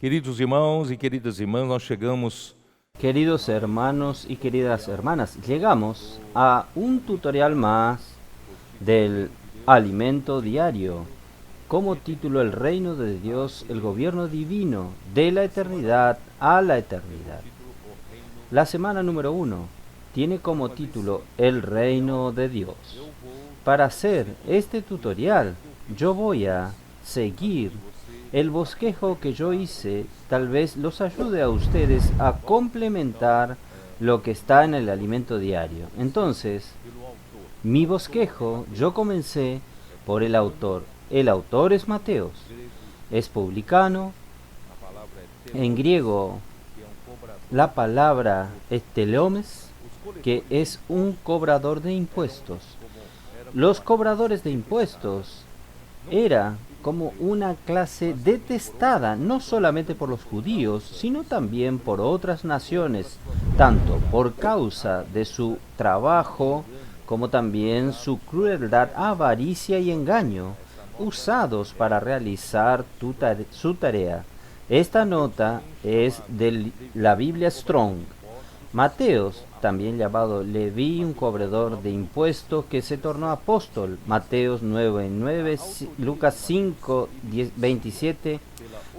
Queridos irmãos e queridas irmãs, nós chegamos Queridos hermanos y queridas hermanas, llegamos a un tutorial más del alimento diario. Como título, el reino de Dios, el gobierno divino, de la eternidad a la eternidad. La semana número 1 tiene como título el reino de Dios. Para hacer este tutorial, yo voy a seguir el bosquejo que yo hice. Tal vez los ayude a ustedes a complementar lo que está en el alimento diario. Entonces, mi bosquejo, yo comencé por el autor. El autor es Mateos, es publicano. En griego, la palabra es teleomes, que es un cobrador de impuestos. Los cobradores de impuestos era como una clase detestada no solamente por los judíos, sino también por otras naciones, tanto por causa de su trabajo como también su crueldad, avaricia y engaño, usados para realizar su tarea. Esta nota es de la Biblia Strong. Mateos, también llamado Leví, un cobrador de impuestos que se tornó apóstol. Mateos 9:9, Lucas 5:27.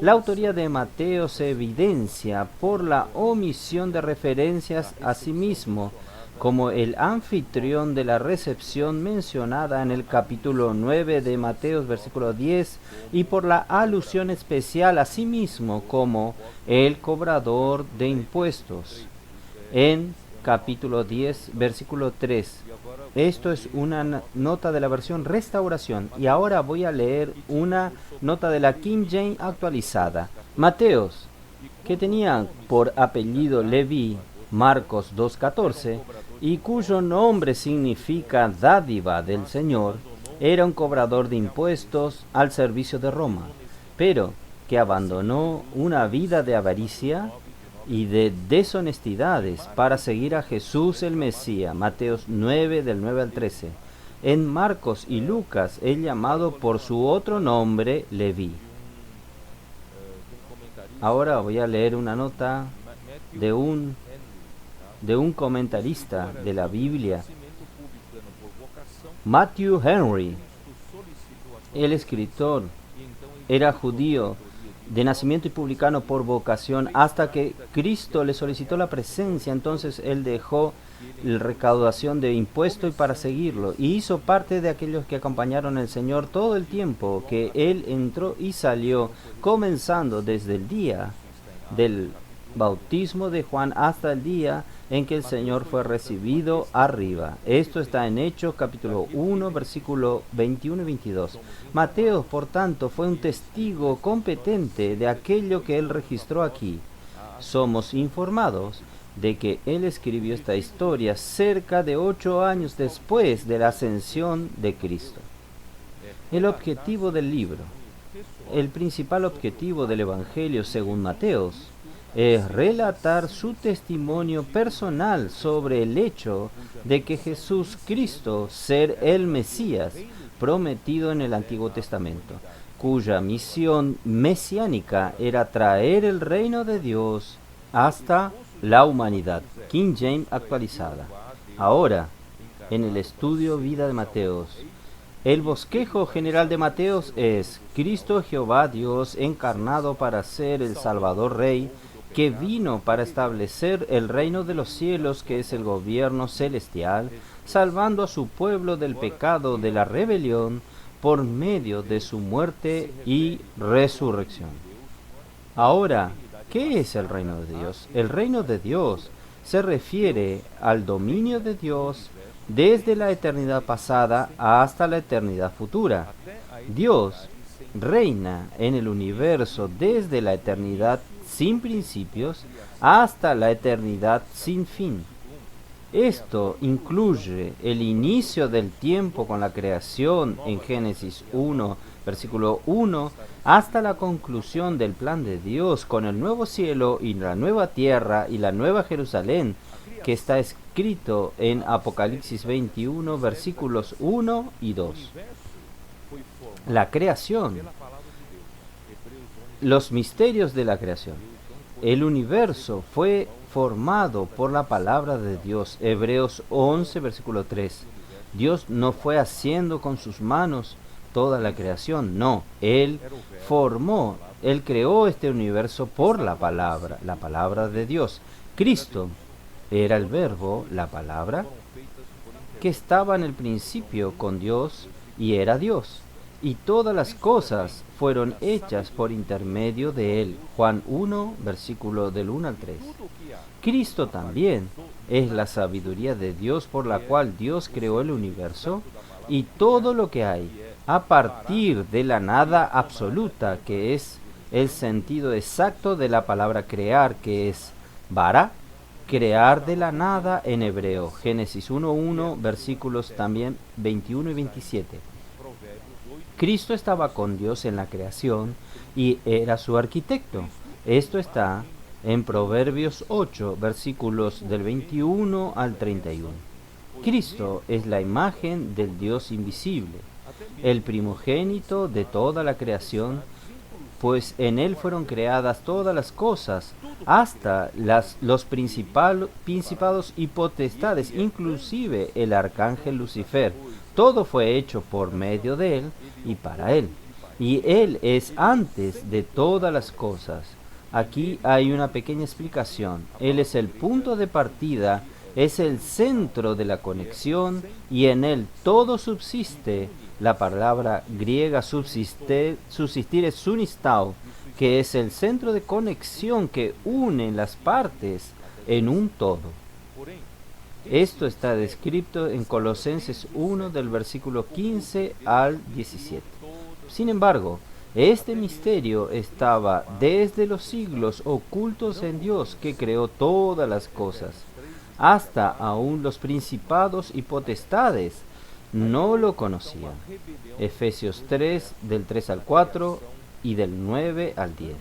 La autoría de Mateo se evidencia por la omisión de referencias a sí mismo como el anfitrión de la recepción mencionada en el capítulo 9 de Mateos, versículo 10, y por la alusión especial a sí mismo como el cobrador de impuestos en capítulo 10, versículo 3. Esto es una nota de la versión Restauración. Y ahora voy a leer una nota de la King James actualizada. Mateos, que tenía por apellido Leví, Marcos 2:14, y cuyo nombre significa dádiva del Señor, era un cobrador de impuestos al servicio de Roma, pero que abandonó una vida de avaricia y de deshonestidades para seguir a Jesús el Mesías. Mateos 9 del 9 al 13. En Marcos y Lucas es llamado por su otro nombre Leví. Ahora voy a leer una nota de un comentarista de la Biblia, Matthew Henry. El escritor era judío de nacimiento y publicano por vocación, hasta que Cristo le solicitó la presencia. Entonces él dejó la recaudación de impuestos y para seguirlo, y hizo parte de aquellos que acompañaron al Señor todo el tiempo que él entró y salió, comenzando desde el día del bautismo de Juan hasta el día en que el Señor fue recibido arriba. Esto está en Hechos capítulo 1, versículo 21 y 22. Mateo, por tanto, fue un testigo competente de aquello que él registró aquí. Somos informados de que él escribió esta historia cerca de 8 años después de la ascensión de Cristo. El objetivo del libro. El principal objetivo del Evangelio según Mateos es relatar su testimonio personal sobre el hecho de que Jesús Cristo ser el Mesías prometido en el Antiguo Testamento, cuya misión mesiánica era traer el reino de Dios hasta la humanidad. King James actualizada. Ahora, en el estudio Vida de Mateos, el bosquejo general de Mateos es Cristo Jehová Dios encarnado para ser el Salvador Rey, que vino para establecer el reino de los cielos, que es el gobierno celestial, salvando a su pueblo del pecado de la rebelión por medio de su muerte y resurrección. Ahora, ¿qué es el reino de Dios? El reino de Dios se refiere al dominio de Dios desde la eternidad pasada hasta la eternidad futura. Dios reina en el universo desde la eternidad sin principios hasta la eternidad sin fin. Esto incluye el inicio del tiempo con la creación en Génesis 1, versículo 1, hasta la conclusión del plan de Dios con el nuevo cielo y la nueva tierra y la nueva Jerusalén, que está escrito en Apocalipsis 21, versículos 1 y 2. La creación los misterios de la creación. El universo fue formado por la palabra de Dios. Hebreos 11, versículo 3. Dios no fue haciendo con sus manos toda la creación, no. Él Él creó este universo por la palabra de Dios. Cristo era el verbo, la palabra, que estaba en el principio con Dios y era Dios. Y todas las cosas fueron hechas por intermedio de Él. Juan 1, versículo del 1 al 3. Cristo también es la sabiduría de Dios por la cual Dios creó el universo y todo lo que hay, a partir de la nada absoluta, que es el sentido exacto de la palabra crear, que es bara, crear de la nada en hebreo. Génesis 1:1, versículos también 21 y 27. Cristo estaba con Dios en la creación y era su arquitecto. Esto está en Proverbios 8, versículos del 21 al 31. Cristo es la imagen del Dios invisible, el primogénito de toda la creación, pues en Él fueron creadas todas las cosas, hasta los principados y potestades, inclusive el arcángel Lucifer. Todo fue hecho por medio de Él y para Él. Y Él es antes de todas las cosas. Aquí hay una pequeña explicación. Él es el punto de partida, es el centro de la conexión y en Él todo subsiste. La palabra griega subsistir es sunistao, que es el centro de conexión que une las partes en un todo. Esto está descrito en Colosenses 1 del versículo 15 al 17. Sin embargo, este misterio estaba desde los siglos ocultos en Dios, que creó todas las cosas. Hasta aún los principados y potestades no lo conocían. Efesios 3 del 3 al 4 y del 9 al 10.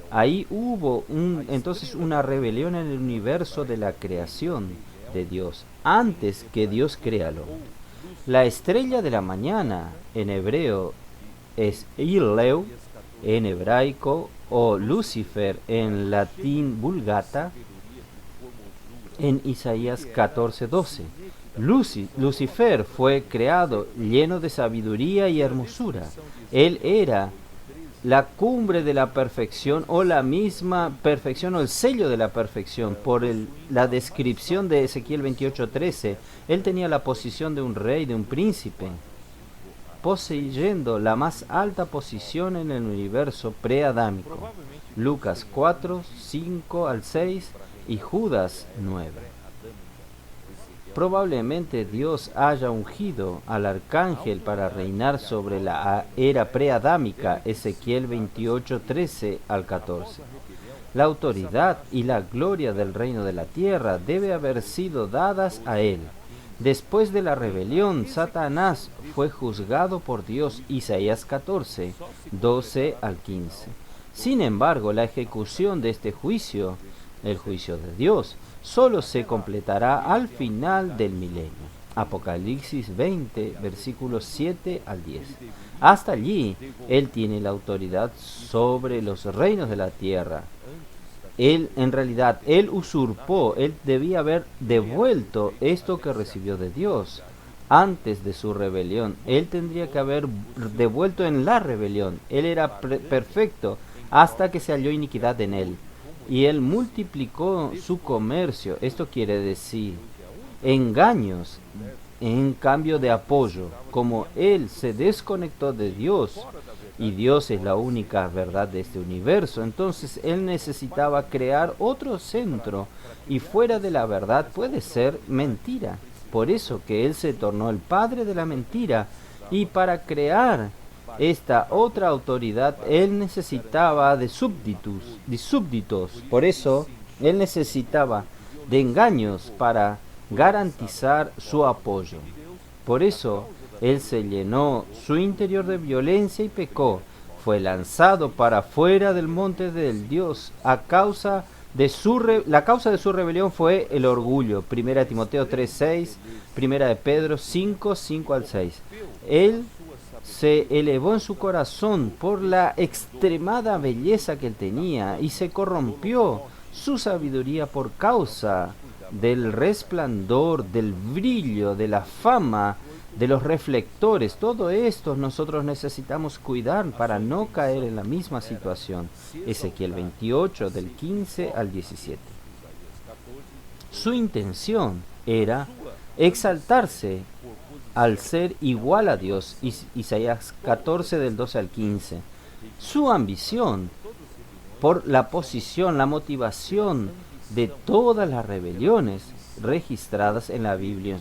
Ahí hubo entonces una rebelión en el universo de la creación de Dios, antes que Dios crea al hombre. La estrella de la mañana en hebreo es Illeu en hebraico, o Lucifer en latín vulgata, en Isaías 14:12. Lucifer fue creado lleno de sabiduría y hermosura. Él era la cumbre de la perfección, o la misma perfección, o el sello de la perfección. Por la descripción de Ezequiel 28:13, él tenía la posición de un rey, de un príncipe, poseyendo la más alta posición en el universo preadámico. Lucas 4, 5 al 6 y Judas 9. Probablemente Dios haya ungido al arcángel para reinar sobre la era preadámica, Ezequiel 28, 13 al 14. La autoridad y la gloria del reino de la tierra debe haber sido dadas a él. Después de la rebelión, Satanás fue juzgado por Dios, Isaías 14, 12 al 15. Sin embargo, la ejecución de este juicio, el juicio de Dios, solo se completará al final del milenio. Apocalipsis 20, versículos 7 al 10. Hasta allí, Él tiene la autoridad sobre los reinos de la tierra. Él usurpó, Él debía haber devuelto esto que recibió de Dios antes de su rebelión. Él tendría que haber devuelto en la rebelión. Él era perfecto hasta que se halló iniquidad en Él. Y Él multiplicó su comercio. Esto quiere decir engaños en cambio de apoyo. Como Él se desconectó de Dios, y Dios es la única verdad de este universo, entonces Él necesitaba crear otro centro, y fuera de la verdad puede ser mentira. Por eso que Él se tornó el padre de la mentira, y para crear esta otra autoridad Él necesitaba de súbditos. Por eso Él necesitaba de engaños para garantizar su apoyo. Por eso Él se llenó su interior de violencia y pecó. Fue lanzado para fuera del monte del Dios. La causa de su rebelión fue el orgullo. 1 Timoteo 3:6, 1 de Pedro 5:5 al 6. Él se elevó en su corazón por la extremada belleza que él tenía y se corrompió su sabiduría por causa del resplandor, del brillo, de la fama, de los reflectores. Todo esto nosotros necesitamos cuidar para no caer en la misma situación. Ezequiel 28, del 15 al 17. Su intención era exaltarse al ser igual a Dios. Isaías 14, del 12 al 15. Su ambición por la posición, la motivación de todas las rebeliones registradas en la Biblia.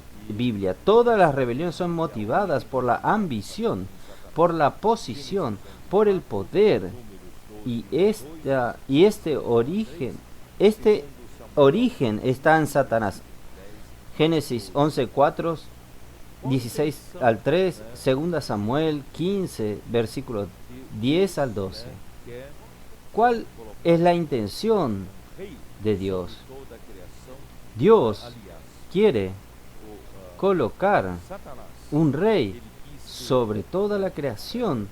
Todas las rebeliones son motivadas por la ambición, por la posición, por el poder. Y este origen está en Satanás. Génesis 11:4, 16 al 3, 2 Samuel 15, versículos 10 al 12. ¿Cuál es la intención de Dios? Dios quiere colocar un rey sobre toda la creación.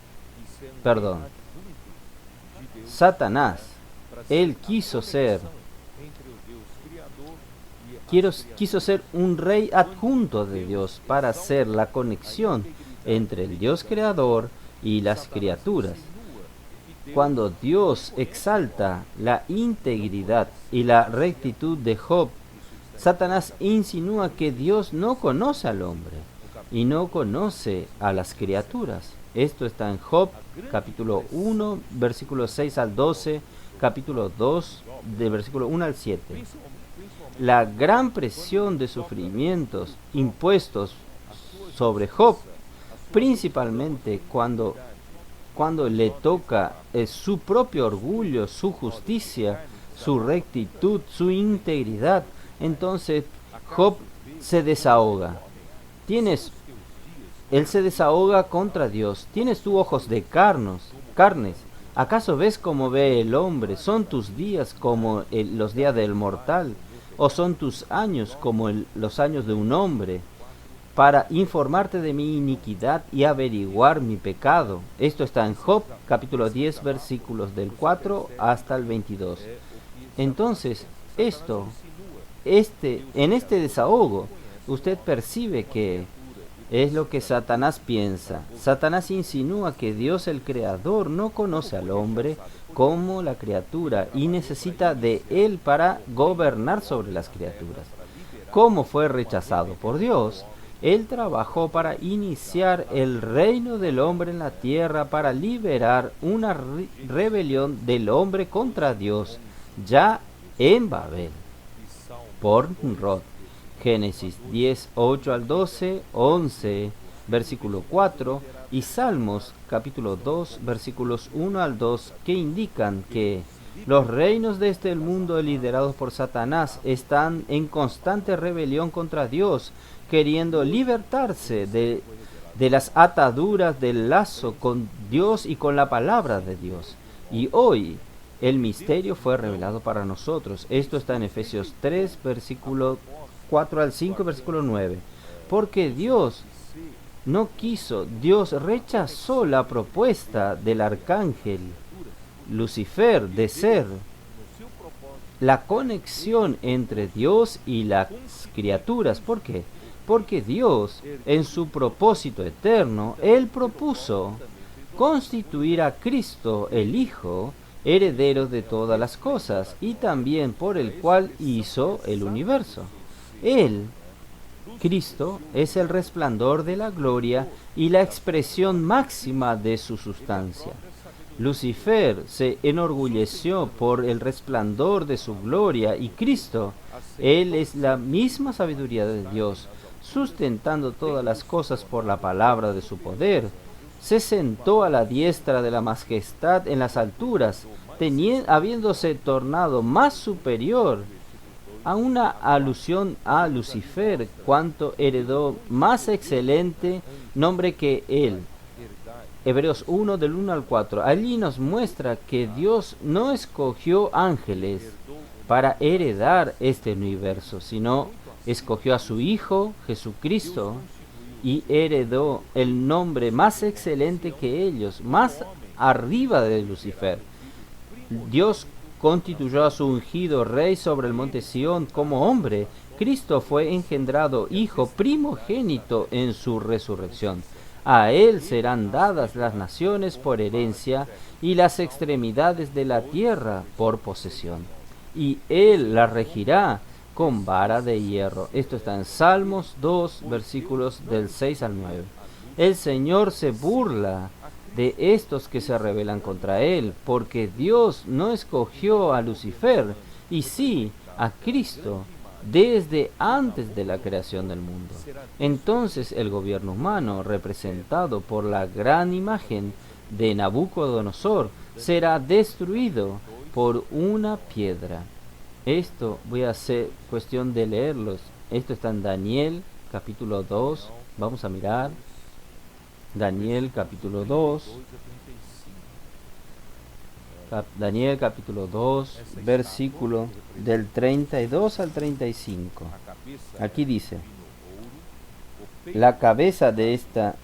Satanás, él quiso ser un rey adjunto de Dios para hacer la conexión entre el Dios creador y las criaturas. Cuando Dios exalta la integridad y la rectitud de Job, Satanás insinúa que Dios no conoce al hombre y no conoce a las criaturas. Esto está en Job, capítulo 1, versículos 6 al 12, capítulo 2, de versículo 1 al 7. La gran presión de sufrimientos impuestos sobre Job, principalmente cuando le toca su propio orgullo, su justicia, su rectitud, su integridad, entonces Job se desahoga. Él se desahoga contra Dios. ¿Tienes tú ojos de carnes? ¿Acaso ves como ve el hombre? ¿Son tus días como los días del mortal? ¿O son tus años como los años de un hombre? Para informarte de mi iniquidad y averiguar mi pecado. Esto está en Job, capítulo 10, versículos del 4 hasta el 22. Entonces, en este desahogo, usted percibe que es lo que Satanás piensa. Satanás insinúa que Dios el Creador no conoce al hombre como la criatura y necesita de él para gobernar sobre las criaturas. Como fue rechazado por Dios, él trabajó para iniciar el reino del hombre en la tierra, para liberar una rebelión del hombre contra Dios, ya en Babel. Por Nimrod. Génesis 10, 8 al 12, 11, versículo 4, y Salmos, capítulo 2, versículos 1 al 2, que indican que los reinos de este mundo liderados por Satanás están en constante rebelión contra Dios, queriendo libertarse de las ataduras del lazo con Dios y con la palabra de Dios. Y hoy el misterio fue revelado para nosotros. Esto está en Efesios 3, versículo 4 al 5, versículo 9. Porque Dios Dios rechazó la propuesta del arcángel Lucifer de ser la conexión entre Dios y las criaturas. ¿Por qué? Porque Dios, en su propósito eterno, Él propuso constituir a Cristo, el Hijo, heredero de todas las cosas, y también por el cual hizo el universo. Él, Cristo, es el resplandor de la gloria y la expresión máxima de su sustancia. Lucifer se enorgulleció por el resplandor de su gloria, y Cristo, Él es la misma sabiduría de Dios, sustentando todas las cosas por la palabra de su poder. Se sentó a la diestra de la majestad en las alturas, habiéndose tornado más superior, a una alusión a Lucifer, cuanto heredó más excelente nombre que él. Hebreos 1, del 1 al 4. Allí nos muestra que Dios no escogió ángeles para heredar este universo, sino escogió a su Hijo, Jesucristo, y heredó el nombre más excelente que ellos, más arriba de Lucifer. Dios constituyó a su ungido rey sobre el monte Sión como hombre. Cristo fue engendrado hijo primogénito en su resurrección. A él serán dadas las naciones por herencia y las extremidades de la tierra por posesión. Y él la regirá con vara de hierro. Esto está en Salmos 2, versículos del 6 al 9. El Señor se burla de estos que se rebelan contra él, porque Dios no escogió a Lucifer, y sí a Cristo, desde antes de la creación del mundo. Entonces el gobierno humano, representado por la gran imagen de Nabucodonosor, será destruido por una piedra. Esto voy a hacer cuestión de leerlos. Esto está en Daniel capítulo 2. Vamos a mirar. Daniel capítulo 2. Daniel capítulo 2, versículo del 32 al 35. Aquí dice: la cabeza de esta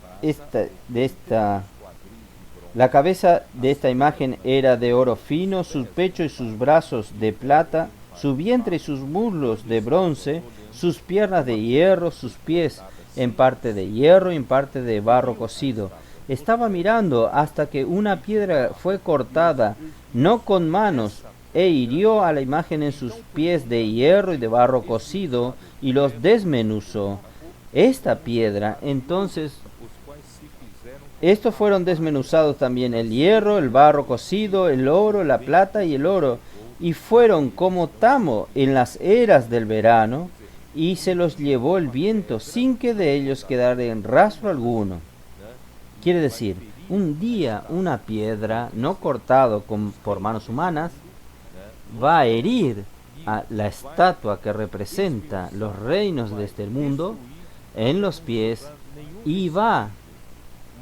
imagen era de oro fino, sus pechos y sus brazos de plata, su vientre y sus muslos de bronce, sus piernas de hierro, sus pies en parte de hierro y en parte de barro cocido. Estaba mirando hasta que una piedra fue cortada, no con manos, e hirió a la imagen en sus pies de hierro y de barro cocido, y los desmenuzó. Esta piedra, entonces, estos fueron desmenuzados también el hierro, el barro cocido, el oro, la plata y el oro, y fueron como tamo en las eras del verano, y se los llevó el viento sin que de ellos quedara en rastro alguno. Quiere decir, un día una piedra no cortado por manos humanas va a herir a la estatua que representa los reinos de este mundo en los pies y va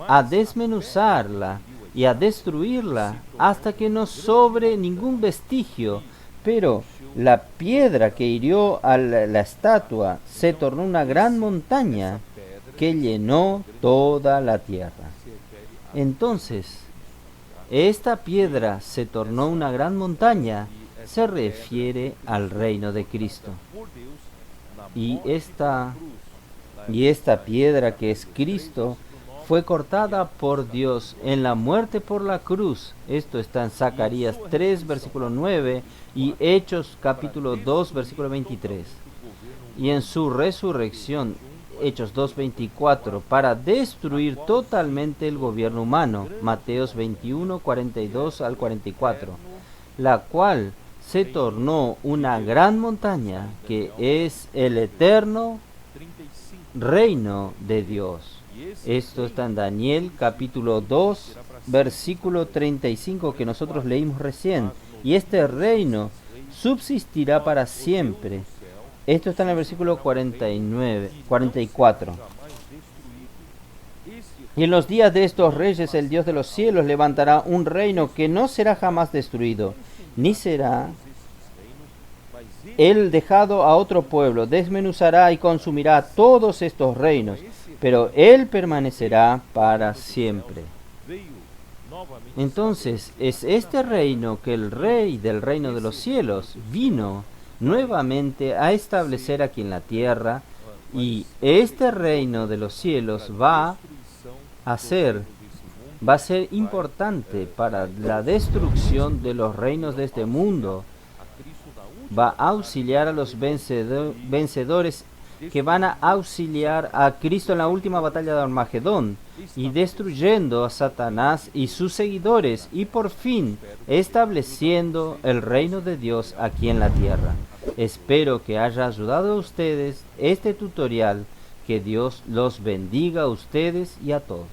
a desmenuzarla y a destruirla hasta que no sobre ningún vestigio. Pero la piedra que hirió a la estatua se tornó una gran montaña que llenó toda la tierra. Entonces, esta piedra se tornó una gran montaña, se refiere al reino de Cristo. Y esta piedra que es Cristo fue cortada por Dios en la muerte por la cruz. Esto está en Zacarías 3, versículo 9 y Hechos capítulo 2, versículo 23. Y en su resurrección, Hechos 2:24, para destruir totalmente el gobierno humano, Mateos 21, 42 al 44, la cual se tornó una gran montaña que es el eterno reino de Dios. Esto está en Daniel capítulo 2, versículo 35 que nosotros leímos recién. Y este reino subsistirá para siempre. Esto está en el versículo 44. Y en los días de estos reyes el Dios de los cielos levantará un reino que no será jamás destruido, ni será él dejado a otro pueblo. Desmenuzará y consumirá todos estos reinos, pero él permanecerá para siempre. Entonces, es este reino que el rey del reino de los cielos vino nuevamente a establecer aquí en la tierra, y este reino de los cielos va a ser importante para la destrucción de los reinos de este mundo. Va a auxiliar a los vencedores que van a auxiliar a Cristo en la última batalla de Armagedón, y destruyendo a Satanás y sus seguidores, y por fin estableciendo el reino de Dios aquí en la tierra. Espero que haya ayudado a ustedes este tutorial. Que Dios los bendiga a ustedes y a todos.